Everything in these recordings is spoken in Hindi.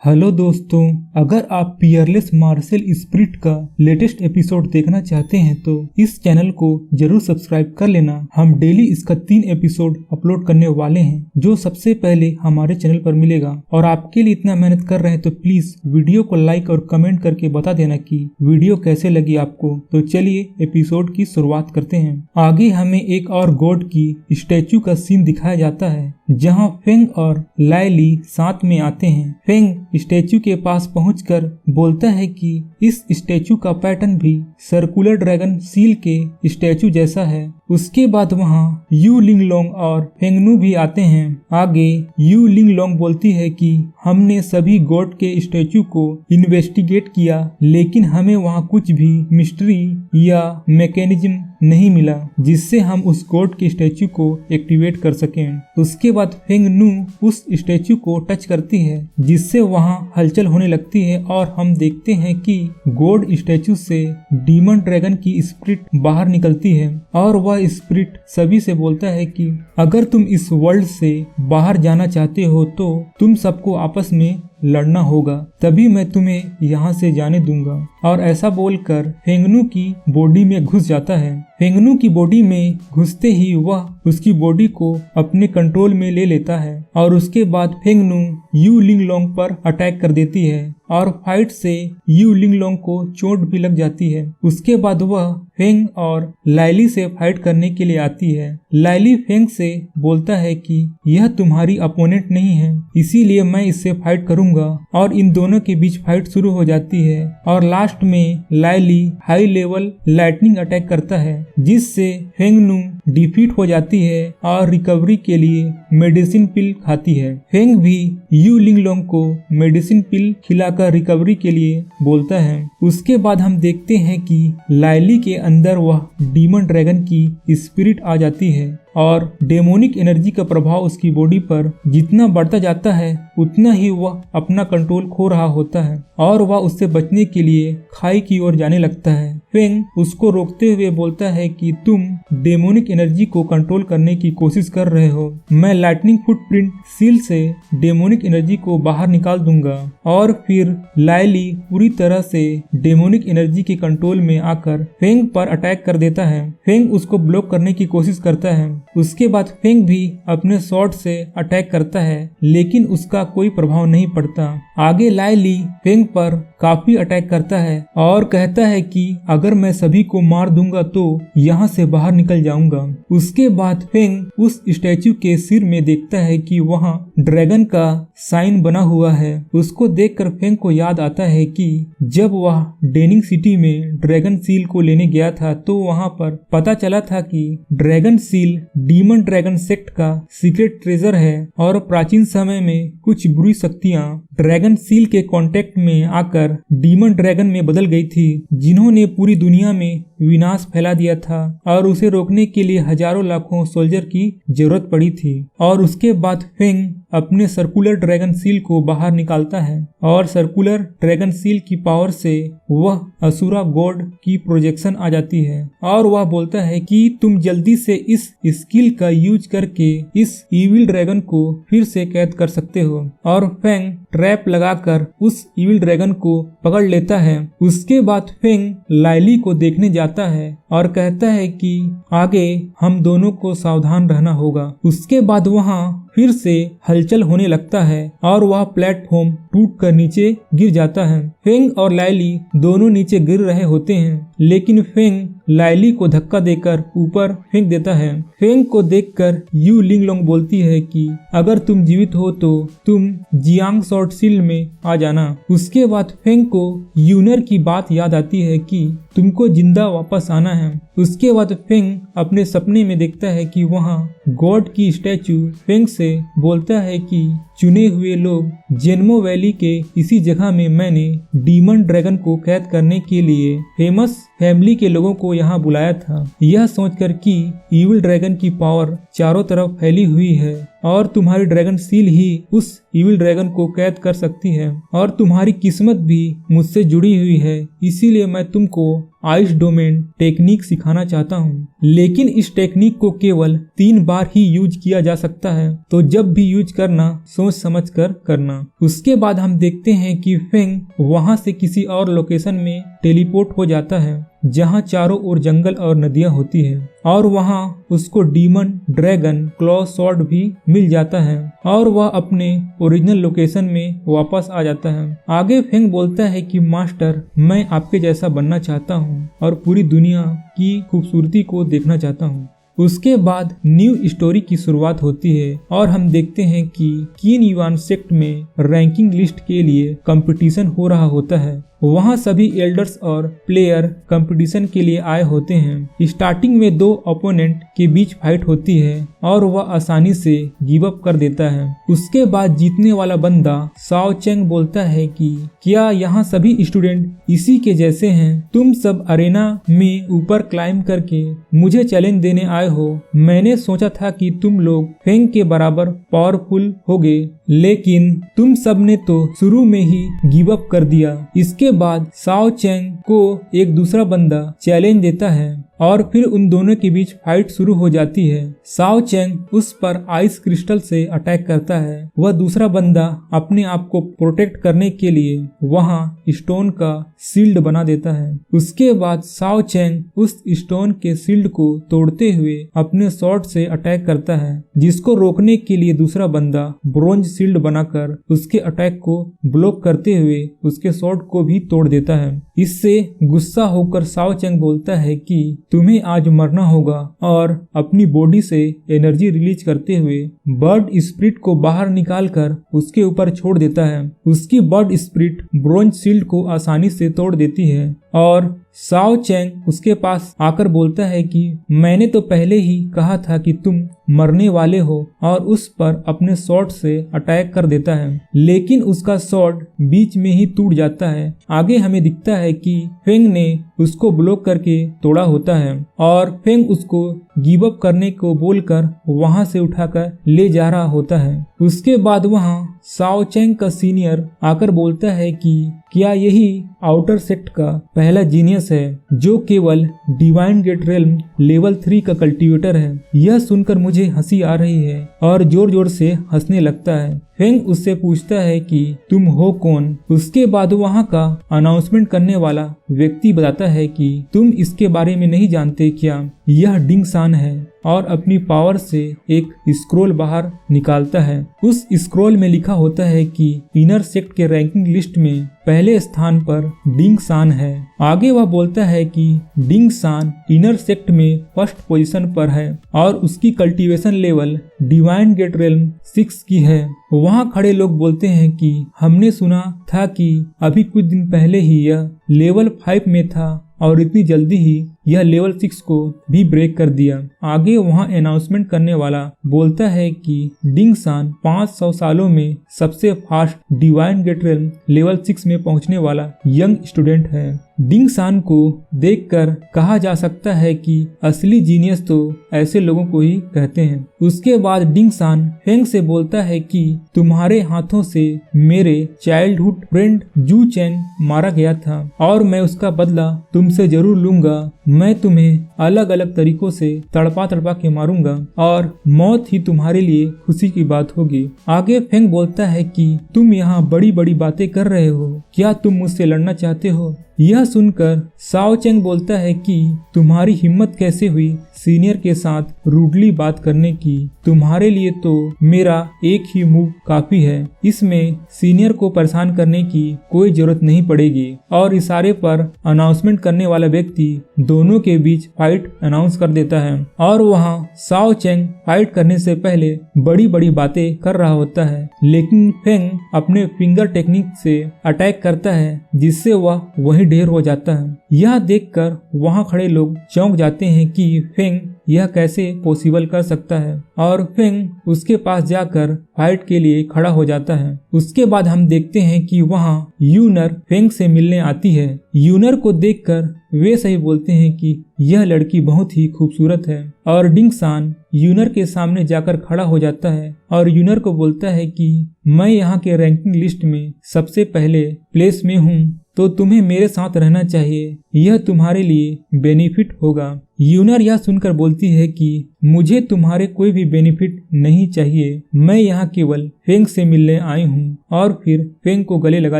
हेलो दोस्तों, अगर आप पियरलेस मार्शल स्पिरिट का लेटेस्ट एपिसोड देखना चाहते हैं तो इस चैनल को जरूर सब्सक्राइब कर लेना। हम डेली इसका 3 एपिसोड अपलोड करने वाले हैं जो सबसे पहले हमारे चैनल पर मिलेगा। और आपके लिए इतना मेहनत कर रहे हैं तो प्लीज वीडियो को लाइक और कमेंट करके बता देना कि वीडियो कैसे लगी आपको। तो चलिए एपिसोड की शुरुआत करते हैं। आगे हमें एक और गॉड की स्टैचू का सीन दिखाया जाता है जहाँ फेंग और लाइली साथ में आते हैं। फेंग स्टैचू के पास पहुंचकर बोलता है कि इस स्टैचू का पैटर्न भी सर्कुलर ड्रैगन सील के स्टैचू जैसा है। उसके बाद वहाँ यू लिंगलोंग और फेंगनू भी आते हैं। आगे यू लिंगलोंग बोलती है कि हमने सभी गॉड के स्टैचू को इन्वेस्टिगेट किया लेकिन हमें वहाँ कुछ भी मिस्ट्री या मैकेनिज्म नहीं मिला जिससे हम उस गॉड के स्टैचू को एक्टिवेट कर सकें। उसके बाद फेंगनू उस स्टैचू को टच करती है जिससे वहाँ हलचल होने लगती है और हम देखते हैं कि गॉड स्टैचू से डीमन ड्रैगन की स्पिरिट बाहर निकलती है और वह स्पिरिट सभी से बोलता है कि अगर तुम इस वर्ल्ड से बाहर जाना चाहते हो तो तुम सबको आपस में लड़ना होगा, तभी मैं तुम्हें यहाँ से जाने दूंगा। और ऐसा बोलकर फेंगनू की बॉडी में घुस जाता है। फेंगनू की बॉडी में घुसते ही वह उसकी बॉडी को अपने कंट्रोल में ले लेता है और उसके बाद फेंगनू यू लिंगलोंग पर अटैक कर देती है और फाइट से यू लिंगलोंग को चोट भी लग जाती है। उसके बाद वह फेंग और लाइली से फाइट करने के लिए आती है। लाइली फेंग से बोलता है कि यह तुम्हारी अपोनेंट नहीं है, इसीलिए मैं इससे फाइट करूंगा। और इन दोनों के बीच फाइट शुरू हो जाती है और लास्ट में लाइली हाई लेवल लाइटनिंग अटैक करता है जिससे फेंगनू डिफीट हो जाती है और रिकवरी के लिए मेडिसिन पिल खाती है। फेंग भी यू लिंगलोंग को मेडिसिन पिल खिलाकर रिकवरी के लिए बोलता है। उसके बाद हम देखते हैं कि लाइली के अंदर वह डीमन ड्रैगन की स्पिरिट आ जाती है और डेमोनिक एनर्जी का प्रभाव उसकी बॉडी पर जितना बढ़ता जाता है उतना ही वह अपना कंट्रोल खो रहा होता है और वह उससे बचने के लिए खाई की ओर जाने लगता है। फेंग उसको रोकते हुए बोलता है कि तुम डेमोनिक एनर्जी को कंट्रोल करने की कोशिश कर रहे हो, मैं लाइटनिंग फुटप्रिंट सील से डेमोनिक एनर्जी को बाहर निकाल दूंगा। और फिर लाइली पूरी तरह से डेमोनिक एनर्जी के कंट्रोल में आकर फेंग पर अटैक कर देता है। फेंग उसको ब्लॉक करने की कोशिश करता है। उसके बाद फेंग भी अपने शॉट से अटैक करता है लेकिन उसका कोई प्रभाव नहीं पड़ता। आगे लाइली फेंग पर काफी अटैक करता है और कहता है कि अगर मैं सभी को मार दूंगा तो यहाँ से बाहर निकल जाऊंगा। उसके बाद फेंग उस स्टैचू के सिर में देखता है कि वहाँ ड्रैगन का साइन बना हुआ है। उसको देखकर फेंग को याद आता है कि जब वह डेनिंग सिटी में ड्रैगन सील को लेने गया था तो वहाँ पर पता चला था कि dragon seal demon dragon sect का सीक्रेट ट्रेजर है और प्राचीन समय में कुछ बुरी शक्तियाँ ड्रैगन सील के कांटेक्ट में आकर डीमन ड्रैगन में बदल गई थी जिन्होंने पूरी दुनिया में विनाश फैला दिया था और उसे रोकने के लिए हजारों लाखों सोल्जर की जरूरत पड़ी थी। और उसके बाद फेंग अपने सर्कुलर ड्रैगन सील को बाहर निकालता है और सर्कुलर ड्रैगन सील की पावर से वह असुरा गॉड की प्रोजेक्शन आ जाती है और वह बोलता है कि तुम जल्दी से इस स्किल का यूज करके इस इविल ड्रैगन को फिर से कैद कर सकते हो। और फेंग ट्रैप लगाकर उस इविल ड्रैगन को पकड़ लेता है। उसके बाद फेंग लाइली को देखने जाता है और कहता है कि आगे हम दोनों को सावधान रहना होगा। उसके बाद वहाँ फिर से हलचल होने लगता है और वह प्लेटफॉर्म टूट कर नीचे गिर जाता है। फेंग और लाइली दोनों नीचे गिर रहे होते हैं लेकिन फेंग लाइली को धक्का देकर ऊपर फेंक देता है। फेंग को देखकर यू लिंगलोंग बोलती है कि अगर तुम जीवित हो तो तुम जियांग शॉर्ट सील में आ जाना। उसके बाद फेंग को यूनर की बात याद आती है कि तुमको जिंदा वापस आना है। उसके बाद फेंग अपने सपने में देखता है कि वहाँ गॉड की स्टैचू फेंग से बोलता है कि चुने हुए लोग जेन्मो वैली के इसी जगह में मैंने डीमन ड्रैगन को कैद करने के लिए फेमस फैमिली के लोगों को यहाँ बुलाया था, यह सोचकर कि इविल ड्रैगन की पावर चारों तरफ फैली हुई है और तुम्हारी ड्रैगन सील ही उस इविल ड्रैगन को कैद कर सकती है और तुम्हारी किस्मत भी मुझसे जुड़ी हुई है, इसीलिए मैं तुमको आइस डोमेन टेक्निक सिखाना चाहता हूँ। लेकिन इस टेक्निक को केवल 3 बार ही यूज किया जा सकता है, तो जब भी यूज करना सोच समझ कर करना। उसके बाद हम देखते हैं कि फेंग वहां से किसी और लोकेशन में टेलीपोर्ट हो जाता है जहां चारों ओर जंगल और नदियां होती है, और वहां उसको डीमन ड्रैगन क्लॉ स्वॉर्ड भी मिल जाता है और वह अपने ओरिजिनल लोकेशन में वापस आ जाता है। आगे फेंग बोलता है कि मास्टर, मैं आपके जैसा बनना चाहता हूँ और पूरी दुनिया की खूबसूरती को देखना चाहता हूँ। उसके बाद न्यू स्टोरी की शुरुआत होती है और हम देखते हैं कि कीन युआन सेक्ट में रैंकिंग लिस्ट के लिए कंपटीशन हो रहा होता है। वहाँ सभी एल्डर्स और प्लेयर कंपटीशन के लिए आए होते हैं। स्टार्टिंग में 2 ओपोनेंट के बीच फाइट होती है और वह आसानी से गिव अप कर देता है। उसके बाद जीतने वाला बंदा साओ चेंग बोलता है कि क्या यहाँ सभी स्टूडेंट इसी के जैसे हैं? तुम सब अरेना में ऊपर क्लाइम करके मुझे चैलेंज देने आए हो। मैंने सोचा था कि तुम लोग फेंग के बराबर पावरफुल होगे, लेकिन तुम सब ने तो शुरू में ही गिव अप कर दिया। इसके बाद साओ चेंग को एक दूसरा बंदा चैलेंज देता है और फिर उन दोनों के बीच फाइट शुरू हो जाती है। साओ चेंग उस पर आइस क्रिस्टल से अटैक करता है। वह दूसरा बंदा अपने आप को प्रोटेक्ट करने के लिए वहां स्टोन का शील्ड बना देता है। उसके बाद साओ चेंग उस स्टोन के शील्ड को तोड़ते हुए अपने स्वॉर्ड से अटैक करता है, जिसको रोकने के लिए दूसरा बंदा ब्रोंज शील्ड बनाकर उसके अटैक को ब्लॉक करते हुए उसके स्वॉर्ड को भी तोड़ देता है। इससे गुस्सा होकर साओ चेंग बोलता है कि तुम्हें आज मरना होगा, और अपनी बॉडी से एनर्जी रिलीज करते हुए बर्ड स्पिरिट को बाहर निकालकर उसके ऊपर छोड़ देता है। उसकी बर्ड स्पिरिट ब्रोंज शील्ड को आसानी से तोड़ देती है और साओ चेंग उसके पास आकर बोलता है कि मैंने तो पहले ही कहा था कि तुम मरने वाले हो, और उस पर अपने स्वॉर्ड से अटैक कर देता है, लेकिन उसका स्वॉर्ड बीच में ही टूट जाता है। आगे हमें दिखता है कि फेंग ने उसको ब्लॉक करके तोड़ा होता है और फेंग उसको गिव अप करने को बोलकर वहां से उठाकर ले जा रहा होता है। उसके बाद वहां साओ चेंग का सीनियर आकर बोलता है कि क्या यही आउटर सेक्ट का पहला जीनियस है जो केवल डिवाइन गेट रेल्म लेवल 3 का कल्टीवेटर है। यह सुनकर मुझे हंसी आ रही है और जोर जोर से हंसने लगता है। फेंग उससे पूछता है कि तुम हो कौन? उसके बाद वहाँ का अनाउंसमेंट करने वाला व्यक्ति बताता है कि तुम इसके बारे में नहीं जानते क्या? यह डिंग सान है, और अपनी पावर से एक स्क्रोल बाहर निकालता है। उस स्क्रोल में लिखा होता है कि इनर सेक्ट के रैंकिंग लिस्ट में पहले स्थान पर डिंग सान है। आगे वह बोलता है कि डिंग सान इनर सेक्ट में फर्स्ट पोजीशन पर है और उसकी cultivation level divine gate realm 6 की है। वहाँ खड़े लोग बोलते हैं कि हमने सुना था कि अभी कुछ दिन पहले ही यह लेवल 5 में था और इतनी जल्दी ही यह लेवल 6 को भी ब्रेक कर दिया। आगे वहाँ अनाउंसमेंट करने वाला बोलता है कि डिंग सान 500 सालों में सबसे fast divine gate realm level 6 में पहुँचने वाला यंग स्टूडेंट है। डिंग सान को देखकर कहा जा सकता है कि असली जीनियस तो ऐसे लोगों को ही कहते हैं। उसके बाद डिंग सान फेंग से बोलता है कि तुम्हारे हाथों से मेरे चाइल्डहुड फ्रेंड जू चेन मारा गया था और मैं उसका बदला तुमसे जरूर लूंगा। मैं तुम्हें अलग अलग तरीकों से तड़पा तड़पा के मारूंगा और मौत ही तुम्हारे लिए खुशी की बात होगी। आगे फेंग बोलता है कि तुम यहाँ बड़ी बड़ी बातें कर रहे हो, क्या तुम मुझसे लड़ना चाहते हो? यह सुनकर साओ चेंग बोलता है कि तुम्हारी हिम्मत कैसे हुई सीनियर के साथ रूडली बात करने की? तुम्हारे लिए तो मेरा एक ही मूव काफी है, इसमें सीनियर को परेशान करने की कोई जरूरत नहीं पड़ेगी। और इशारे पर अनाउंसमेंट करने वाला व्यक्ति दोनों के बीच फाइट अनाउंस कर देता है और वहाँ साओ चेंग फाइट करने से पहले बड़ी बड़ी बातें कर रहा होता है, लेकिन फेंग अपने फिंगर टेक्निक से अटैक करता है जिससे वह वहीं ढेर हो जाता है। यह देखकर वहाँ खड़े लोग चौंक जाते हैं कि फेंग यह कैसे पॉसिबल कर सकता है, और फेंग उसके पास जाकर फाइट के लिए खड़ा हो जाता है। उसके बाद हम देखते हैं कि वहाँ यूनर फेंग से मिलने आती है। यूनर को देखकर वे सही बोलते हैं कि यह लड़की बहुत ही खूबसूरत है, और डिंग सान यूनर के सामने जाकर खड़ा हो जाता है और यूनर को बोलता है कि मैं यहाँ के रैंकिंग लिस्ट में सबसे पहले प्लेस में हूँ तो तुम्हें मेरे साथ रहना चाहिए, यह तुम्हारे लिए बेनिफिट होगा। यूनर यह सुनकर बोलती है कि मुझे तुम्हारे कोई भी बेनिफिट नहीं चाहिए, मैं यहाँ केवल फेंग से मिलने आई हूँ। और फिर फेंग को गले लगा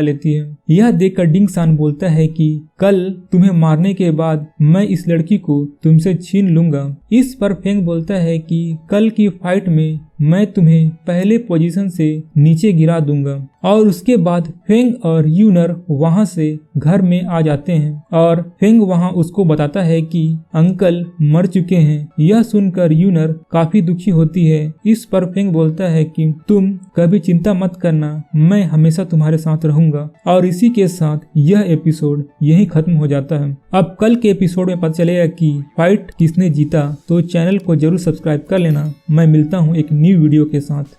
लेती है। यह देखकर डिंग सान बोलता है कि कल तुम्हें मारने के बाद मैं इस लड़की को तुमसे छीन लूंगा। इस पर फेंग बोलता है कि कल की फाइट में मैं तुम्हें पहले पोजीशन से नीचे गिरा दूंगा। और उसके बाद फेंग और यूनर वहां से घर में आ जाते हैं और फेंग वहां उसको बताता है कि अंकल मर चुके हैं। यह सुनकर यूनर काफी दुखी होती है। इस पर फेंग बोलता है कि तुम कभी चिंता मत करना, मैं हमेशा तुम्हारे साथ रहूंगा। और इसी के साथ यह एपिसोड यहीं खत्म हो जाता है। अब कल के एपिसोड में पता चलेगा कि फाइट किसने जीता, तो चैनल को जरूर सब्सक्राइब कर लेना। मैं मिलता हूँ एक न्यू वीडियो के साथ।